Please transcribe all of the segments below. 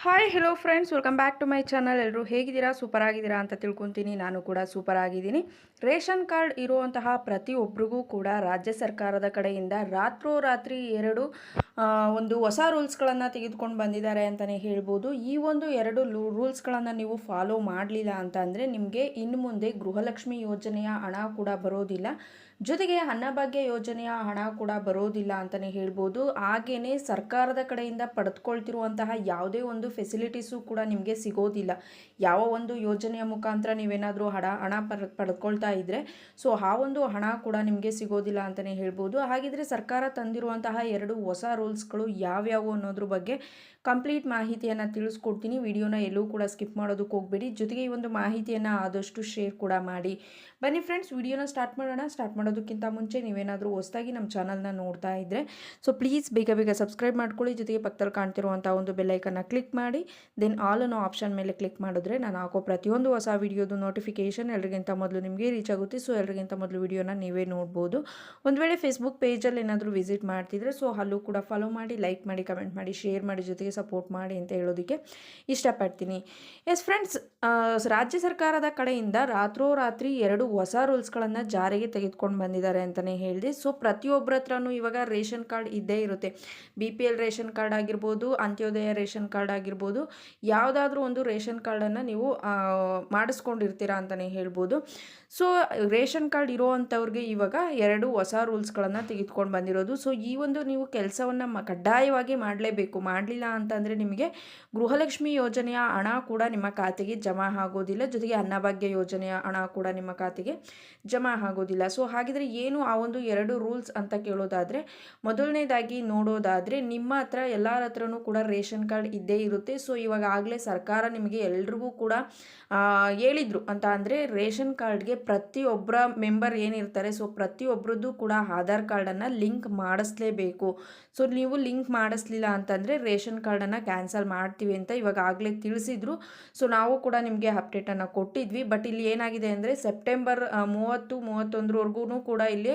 Hi hello friends, welcome back to my channel. ಎಲ್ಲರೂ ಹೇಗಿದ್ದೀರಾ? Super ಆಗಿದ್ದೀರಾ ಅಂತ ತಿಳ್ಕೊತೀನಿ. ನಾನು ಕೂಡ ಸೂಪರ್ ಆಗಿದ್ದೀನಿ. ರೇಷನ್ ಕಾರ್ಡ್ ಇರುವಂತಹ ಪ್ರತಿಯೊಬ್ಬರಿಗೂ ಕೂಡ ರಾಜ್ಯ ಸರ್ಕಾರದ ಕಡೆಯಿಂದ ರಾತ್ರೋರಾತ್ರಿ ಒಂದು ಹೊಸ ರೂಲ್ಸ್ಗಳನ್ನು ತೆಗೆದುಕೊಂಡು ಬಂದಿದ್ದಾರೆ ಅಂತಲೇ ಹೇಳ್ಬೋದು. ಈ ಒಂದು ರೂಲ್ಸ್ಗಳನ್ನು ನೀವು ಫಾಲೋ ಮಾಡಲಿಲ್ಲ ಅಂತ ಅಂದರೆ ನಿಮಗೆ ಇನ್ನು ಮುಂದೆ ಗೃಹಲಕ್ಷ್ಮಿ ಯೋಜನೆಯ ಹಣ ಕೂಡ ಬರೋದಿಲ್ಲ, ಜೊತೆಗೆ ಅನ್ನಭಾಗ್ಯ ಯೋಜನೆಯ ಹಣ ಕೂಡ ಬರೋದಿಲ್ಲ ಅಂತಲೇ ಹೇಳ್ಬೋದು. ಹಾಗೆಯೇ ಸರ್ಕಾರದ ಕಡೆಯಿಂದ ಪಡೆದುಕೊಳ್ತಿರುವಂತಹ ಯಾವುದೇ ಒಂದು ಫೆಸಿಲಿಟೀಸು ಕೂಡ ನಿಮಗೆ ಸಿಗೋದಿಲ್ಲ. ಯಾವ ಒಂದು ಯೋಜನೆಯ ಮುಖಾಂತರ ನೀವೇನಾದರೂ ಹಣ ಪಡೆದುಕೊಳ್ತಾ ಇದ್ದರೆ ಸೊ ಆ ಒಂದು ಹಣ ಕೂಡ ನಿಮಗೆ ಸಿಗೋದಿಲ್ಲ ಅಂತಲೇ ಹೇಳ್ಬೋದು. ಹಾಗಿದ್ರೆ ಸರ್ಕಾರ ತಂದಿರುವಂತಹ 2 ಹೊಸ ರೂಲ್ಸ್ಗಳು ಯಾವ್ಯಾವು ಅನ್ನೋದ್ರ ಬಗ್ಗೆ ಕಂಪ್ಲೀಟ್ ಮಾಹಿತಿಯನ್ನು ತಿಳಿಸ್ಕೊಡ್ತೀನಿ. ವಿಡಿಯೋನ ಎಲ್ಲೂ ಕೂಡ ಸ್ಕಿಪ್ ಮಾಡೋದಕ್ಕೆ ಹೋಗಬೇಡಿ. ಜೊತೆಗೆ ಈ ಒಂದು ಮಾಹಿತಿಯನ್ನು ಆದಷ್ಟು ಶೇರ್ ಕೂಡ ಮಾಡಿ. ಬನ್ನಿ ಫ್ರೆಂಡ್ಸ್, ವಿಡಿಯೋನ ಸ್ಟಾರ್ಟ್ ಮಾಡೋಣ. ಸ್ಟಾರ್ಟ್ ಮಾಡೋದಕ್ಕಿಂತ ಮುಂಚೆ ನೀವೇನಾದರೂ ಹೊಸದಾಗಿ ನಮ್ಮ ಚಾನಲ್ನ ನೋಡ್ತಾ ಇದ್ದರೆ ಸೊ ಪ್ಲೀಸ್ ಬೇಗ ಸಬ್ಸ್ಕ್ರೈಬ್ ಮಾಡ್ಕೊಳ್ಳಿ. ಜೊತೆಗೆ ಪಕ್ಕದಲ್ಲಿ ಕಾಣ್ತಿರುವಂಥ ಒಂದು ಬೆಲ್ಲೈಕನ್ನ ಕ್ಲಿಕ್ ಮಾಡಿ ದೆನ್ ಆಲ್ ಅನ್ನೋ ಆಪ್ಷನ್ ಮೇಲೆ ಕ್ಲಿಕ್ ಮಾಡಿದ್ರೆ ನಾನು ಹಾಕೋ ಪ್ರತಿಯೊಂದು ಹೊಸ ವಿಡಿಯೋದು ನೋಟಿಫಿಕೇಷನ್ ಎಲ್ರಿಗಿಂತ ಮೊದಲು ನಿಮಗೆ ರೀಚ್ ಆಗುತ್ತೆ. ಸೊ ಎಲ್ರಿಗಿಂತ ಮೊದಲು ವಿಡಿಯೋನ ನೀವೇ ನೋಡ್ಬೋದು. ಒಂದು ವೇಳೆ ಫೇಸ್ಬುಕ್ ಪೇಜಲ್ಲಿ ಏನಾದರೂ ವಿಸಿಟ್ ಮಾಡ್ತಿದ್ರೆ ಸೊ ಅಲ್ಲೂ ಕೂಡ ಫಾಲೋ ಮಾಡಿ, ಲೈಕ್ ಮಾಡಿ, ಕಮೆಂಟ್ ಮಾಡಿ, ಶೇರ್ ಮಾಡಿ, ಜೊತೆಗೆ ಸಪೋರ್ಟ್ ಮಾಡಿ ಅಂತ ಹೇಳೋದಕ್ಕೆ ಇಷ್ಟಪಡ್ತೀನಿ. ಎಸ್ ಫ್ರೆಂಡ್ಸ್, ರಾಜ್ಯ ಸರ್ಕಾರದ ಕಡೆಯಿಂದ ರಾತ್ರೋರಾತ್ರಿ 2 ಹೊಸ ರೂಲ್ಸ್ಗಳನ್ನು ಜಾರಿಗೆ ತೆಗೆದುಕೊಂಡು ಬಂದಿದ್ದಾರೆ ಅಂತಲೇ ಹೇಳಿದೆ. ಸೊ ಪ್ರತಿಯೊಬ್ಬರ ಹತ್ರನೂ ಇವಾಗ ರೇಷನ್ ಕಾರ್ಡ್ ಇದ್ದೇ ಇರುತ್ತೆ. BPL ರೇಷನ್ ಕಾರ್ಡ್ ಆಗಿರ್ಬೋದು, ಅಂತ್ಯೋದಯ ರೇಷನ್ ಕಾರ್ಡ್ ಆಗಿರ್ಬೋದು, ಯಾವುದಾದ್ರೂ ಒಂದು ರೇಷನ್ ಕಾರ್ಡನ್ನು ನೀವು ಮಾಡಿಸ್ಕೊಂಡಿರ್ತೀರಾ ಅಂತಲೇ ಹೇಳ್ಬೋದು. ಸೊ ರೇಷನ್ ಕಾರ್ಡ್ ಇರೋವಂಥವ್ರಿಗೆ ಇವಾಗ 2 ಹೊಸ ರೂಲ್ಸ್ಗಳನ್ನು ತೆಗೆದುಕೊಂಡು ಬಂದಿರೋದು. ಸೊ ಈ ಒಂದು ನೀವು ಕೆಲಸವನ್ನು ಕಡ್ಡಾಯವಾಗಿ ಮಾಡಲೇಬೇಕು. ಮಾಡಲಿಲ್ಲ ಅಂತಂದರೆ ನಿಮಗೆ ಗೃಹಲಕ್ಷ್ಮಿ ಯೋಜನೆಯ ಹಣ ಕೂಡ ನಿಮ್ಮ ಖಾತೆಗೆ ಜಮಾ ಆಗೋದಿಲ್ಲ, ಜೊತೆಗೆ ಅನ್ನಭಾಗ್ಯ ಯೋಜನೆಯ ಹಣ ಕೂಡ ನಿಮ್ಮ ಖಾತೆಗೆ ಜಮಾ ಆಗೋದಿಲ್ಲ. ಸೊ ಹಾಗಿದ್ರೆ ಏನು ಆ ಒಂದು 2 ರೂಲ್ಸ್ ಅಂತ ಕೇಳೋದಾದರೆ, ಮೊದಲನೇದಾಗಿ ನೋಡೋದಾದರೆ ನಿಮ್ಮ ಹತ್ರ ಎಲ್ಲರ ಹತ್ರನೂ ಕೂಡ ರೇಷನ್ ಕಾರ್ಡ್ ಇದ್ದೇ ಇರುತ್ತೆ. ಸೊ ಇವಾಗ ಆಗಲೇ ಸರ್ಕಾರ ನಿಮಗೆ ಎಲ್ರಿಗೂ ಕೂಡ ಹೇಳಿದ್ರು ಅಂತ ಅಂದರೆ ರೇಷನ್ ಕಾರ್ಡ್ಗೆ ಪ್ರತಿಯೊಬ್ಬರ ಮೆಂಬರ್ ಏನಿರ್ತಾರೆ ಸೊ ಪ್ರತಿಯೊಬ್ಬರದ್ದು ಕೂಡ ಆಧಾರ್ ಕಾರ್ಡನ್ನು ಲಿಂಕ್ ಮಾಡಿಸ್ಲೇಬೇಕು. ಸೊ ನೀವು ಲಿಂಕ್ ಮಾಡಿಸ್ಲಿಲ್ಲ ಅಂತಂದರೆ ರೇಷನ್ ಕಾರ್ಡನ್ನು ಕ್ಯಾನ್ಸಲ್ ಮಾಡ್ತೀವಿ ಅಂತ ಇವಾಗ ಆಗಲೇ ತಿಳಿಸಿದ್ರು. ಸೊ ನಾವು ಕೂಡ ನಿಮಗೆ ಅಪ್ಡೇಟನ್ನು ಕೊಟ್ಟಿದ್ವಿ. ಬಟ್ ಇಲ್ಲಿ ಏನಾಗಿದೆ ಅಂದರೆ ಸೆಪ್ಟೆಂಬರ್ 30-31 ಕೂಡ ಇಲ್ಲಿ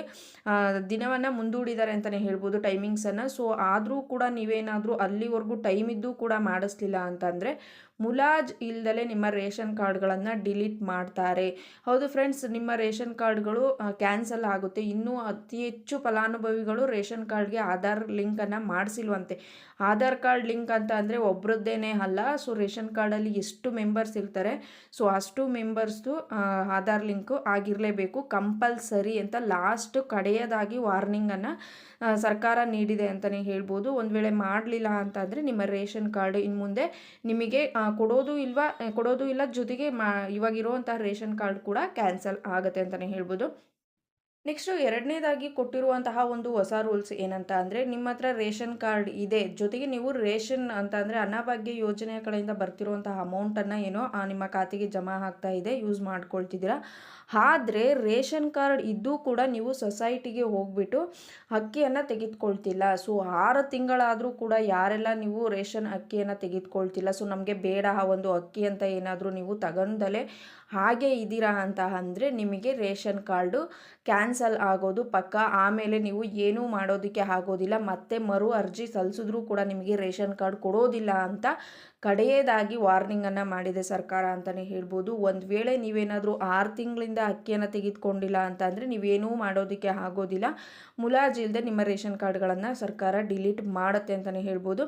ದಿನವನ್ನು ಮುಂದೂಡಿದ್ದಾರೆ ಅಂತಲೇ ಹೇಳ್ಬೋದು, ಟೈಮಿಂಗ್ಸನ್ನು. ಸೊ ಆದರೂ ಕೂಡ ನೀವೇನಾದರೂ ಅಲ್ಲಿವರೆಗೂ ಟೈಮ್ ಇದ್ದು ಕೂಡ ಮಾಡಿಸ್ಲಿಲ್ಲ ಅಂತಂದರೆ ಮುಲಾಜ್ ಇಲ್ದಲೆ ನಿಮ್ಮ ರೇಷನ್ ಕಾರ್ಡ್ಗಳನ್ನು ಡಿಲೀಟ್ ಮಾಡ್ತಾರೆ. ಹೌದು ಫ್ರೆಂಡ್ಸ್, ನಿಮ್ಮ ರೇಷನ್ ಕಾರ್ಡ್ಗಳು ಕ್ಯಾನ್ಸಲ್ ಆಗುತ್ತೆ. ಇನ್ನೂ ಅತಿ ಹೆಚ್ಚು ಫಲಾನುಭವಿಗಳು ರೇಷನ್ ಕಾರ್ಡ್ಗೆ ಆಧಾರ್ ಲಿಂಕನ್ನು ಮಾಡಿಸಿಲ್ವಂತೆ. ಆಧಾರ್ ಕಾರ್ಡ್ ಲಿಂಕ್ ಅಂತ ಅಂದರೆ ಒಬ್ರದ್ದೇನೆ ಅಲ್ಲ. ಸೊ ರೇಷನ್ ಕಾರ್ಡಲ್ಲಿ ಎಷ್ಟು ಮೆಂಬರ್ಸ್ ಇರ್ತಾರೆ ಸೊ ಅಷ್ಟು ಮೆಂಬರ್ಸ್ದು ಆಧಾರ್ ಲಿಂಕು ಆಗಿರಲೇಬೇಕು, ಕಂಪಲ್ಸರಿ ಅಂತ ಲಾಸ್ಟ್ ಕಡೆಯದಾಗಿ ವಾರ್ನಿಂಗನ್ನು ಸರ್ಕಾರ ನೀಡಿದೆ ಅಂತಲೇ ಹೇಳ್ಬೋದು. ಒಂದು ವೇಳೆ ಮಾಡಲಿಲ್ಲ ಅಂತಂದರೆ ನಿಮ್ಮ ರೇಷನ್ ಕಾರ್ಡ್ ಇನ್ನು ಮುಂದೆ ನಿಮಗೆ ಕೊಡೋದು ಇಲ್ಲ, ಜೊತೆಗೆ ಇವಾಗಿರುವಂತಹ ರೇಷನ್ ಕಾರ್ಡ್ ಕೂಡ ಕ್ಯಾನ್ಸಲ್ ಆಗುತ್ತೆ ಅಂತಲೇ ಹೇಳ್ಬೋದು. ನೆಕ್ಸ್ಟು ಎರಡನೇದಾಗಿ ಕೊಟ್ಟಿರುವಂತಹ ಒಂದು ಹೊಸ ರೂಲ್ಸ್ ಏನಂತ ಅಂದರೆ, ನಿಮ್ಮ ಹತ್ರ ರೇಷನ್ ಕಾರ್ಡ್ ಇದೆ, ಜೊತೆಗೆ ನೀವು ರೇಷನ್ ಅಂತ ಅಂದರೆ ಅನ್ನಭಾಗ್ಯ ಯೋಜನೆಯ ಕಡೆಯಿಂದ ಬರ್ತಿರುವಂತಹ ಅಮೌಂಟನ್ನು ಏನೋ ನಿಮ್ಮ ಖಾತೆಗೆ ಜಮಾ ಆಗ್ತಾ ಇದೆ, ಯೂಸ್ ಮಾಡ್ಕೊಳ್ತಿದ್ದೀರಾ. ಆದರೆ ರೇಷನ್ ಕಾರ್ಡ್ ಇದ್ದೂ ಕೂಡ ನೀವು ಸೊಸೈಟಿಗೆ ಹೋಗ್ಬಿಟ್ಟು ಅಕ್ಕಿಯನ್ನು ತೆಗೆದುಕೊಳ್ತಿಲ್ಲ. ಸೊ 6 ತಿಂಗಳಾದರೂ ಕೂಡ ಯಾರೆಲ್ಲ ನೀವು ರೇಷನ್ ಅಕ್ಕಿಯನ್ನು ತೆಗೆದುಕೊಳ್ತಿಲ್ಲ, ಸೊ ನಮಗೆ ಬೇಡ ಆ ಒಂದು ಅಕ್ಕಿ ಅಂತ ಏನಾದರೂ ನೀವು ತಗೊಂಡಲೇ ಹಾಗೆ ಇದ್ದೀರಾ ಅಂತ ಅಂದರೆ ನಿಮಗೆ ರೇಷನ್ ಕಾರ್ಡು ಕ್ಯಾನ್ಸಲ್ ಆಗೋದು ಪಕ್ಕ. ಆಮೇಲೆ ನೀವು ಏನೂ ಮಾಡೋದಕ್ಕೆ ಆಗೋದಿಲ್ಲ, ಮತ್ತೆ ಮರು ಅರ್ಜಿ ಸಲ್ಲಿಸಿದ್ರೂ ಕೂಡ ನಿಮಗೆ ರೇಷನ್ ಕಾರ್ಡ್ ಕೊಡೋದಿಲ್ಲ ಅಂತ ಕಡೆಯದಾಗಿ ವಾರ್ನಿಂಗನ್ನು ಮಾಡಿದೆ ಸರ್ಕಾರ ಅಂತಲೇ ಹೇಳ್ಬೋದು. ಒಂದು ವೇಳೆ ನೀವೇನಾದರೂ 6 ತಿಂಗಳಿಂದ ಅಕ್ಕಿಯನ್ನು ತೆಗೆದುಕೊಂಡಿಲ್ಲ ಅಂತ ಅಂದರೆ ನೀವೇನೂ ಮಾಡೋದಕ್ಕೆ ಆಗೋದಿಲ್ಲ. ಮುಲಾಜಿಲ್ಲದೆ ನಿಮ್ಮ ರೇಷನ್ ಕಾರ್ಡ್ಗಳನ್ನು ಸರ್ಕಾರ ಡಿಲೀಟ್ ಮಾಡುತ್ತೆ ಅಂತಲೇ ಹೇಳ್ಬೋದು.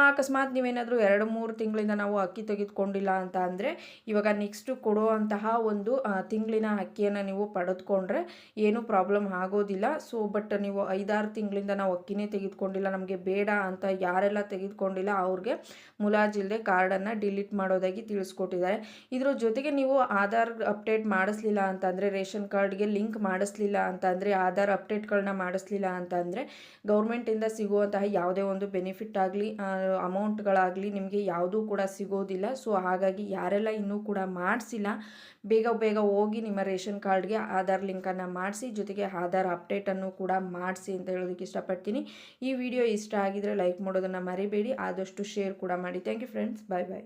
ಅಕಸ್ಮಾತ್ ನೀವೇನಾದರೂ 2-3 ತಿಂಗಳಿಂದ ನಾವು ಅಕ್ಕಿ ತೆಗೆದುಕೊಂಡಿಲ್ಲ ಅಂತ ಅಂದರೆ ಇವಾಗ ನೆಕ್ಸ್ಟು ಕೊಡುವಂತಹ ಒಂದು ತಿಂಗಳಿನ ಅಕ್ಕಿಯನ್ನು ನೀವು ಪಡೆದುಕೊಂಡ್ರೆ ಏನೂ ಪ್ರಾಬ್ಲಮ್ ಆಗೋದಿಲ್ಲ. ಸೊ ಬಟ್ ನೀವು 5-6 ತಿಂಗಳಿಂದ ನಾವು ಅಕ್ಕಿನೇ ತೆಗೆದುಕೊಂಡಿಲ್ಲ, ನಮಗೆ ಬೇಡ ಅಂತ ಯಾರೆಲ್ಲ ತೆಗೆದುಕೊಂಡಿಲ್ಲ ಅವ್ರಿಗೆ ಮುಲಾಜಿಲ್ಲದೆ ಕಾರ್ಡನ್ನು ಡಿಲೀಟ್ ಮಾಡೋದಾಗಿ ತಿಳಿಸ್ಕೊಟ್ಟಿದ್ದಾರೆ. ಇದರ ಜೊತೆಗೆ ನೀವು ಆಧಾರ್ ಅಪ್ಡೇಟ್ ಮಾಡಿಸ್ಲಿಲ್ಲ ಅಂತಂದರೆ, ರೇಷನ್ ಕಾರ್ಡ್ಗೆ ಲಿಂಕ್ ಮಾಡಿಸ್ಲಿಲ್ಲ ಅಂತಂದರೆ, ಆಧಾರ್ ಅಪ್ಡೇಟ್ಗಳನ್ನ ಮಾಡಿಸ್ಲಿಲ್ಲ ಅಂತಂದರೆ ಗೌರ್ಮೆಂಟಿಂದ ಸಿಗುವಂತಹ ಯಾವುದೇ ಒಂದು ಬೆನಿಫಿಟ್ ಆಗಲಿ ಅಮೌಂಟ್ಗಳಾಗಲಿ ನಿಮಗೆ ಯಾವುದೂ ಕೂಡ ಸಿಗೋದಿಲ್ಲ. ಸೊ ಹಾಗಾಗಿ ಯಾರೆಲ್ಲ ಇನ್ನೂ ಕೂಡ ಮಾಡಿಸಿಲ್ಲ ಬೇಗ ಹೋಗಿ ನಿಮ್ಮ ರೇಷನ್ ಕಾರ್ಡ್ಗೆ ಆಧಾರ್ ಲಿಂಕನ್ನು ಮಾಡಿಸಿ, ಜೊತೆಗೆ ಆಧಾರ್ ಅಪ್ಡೇಟನ್ನು ಕೂಡ ಮಾಡಿಸಿ ಅಂತ ಹೇಳೋದಕ್ಕೆ ಇಷ್ಟಪಡ್ತೀನಿ. ಈ ವಿಡಿಯೋ ಇಷ್ಟ ಆಗಿದರೆ ಲೈಕ್ ಮಾಡೋದನ್ನು ಮರಿಬೇಡಿ, ಆದಷ್ಟು ಶೇರ್ ಕೂಡ ಮಾಡಿ. Thank you friends, bye bye.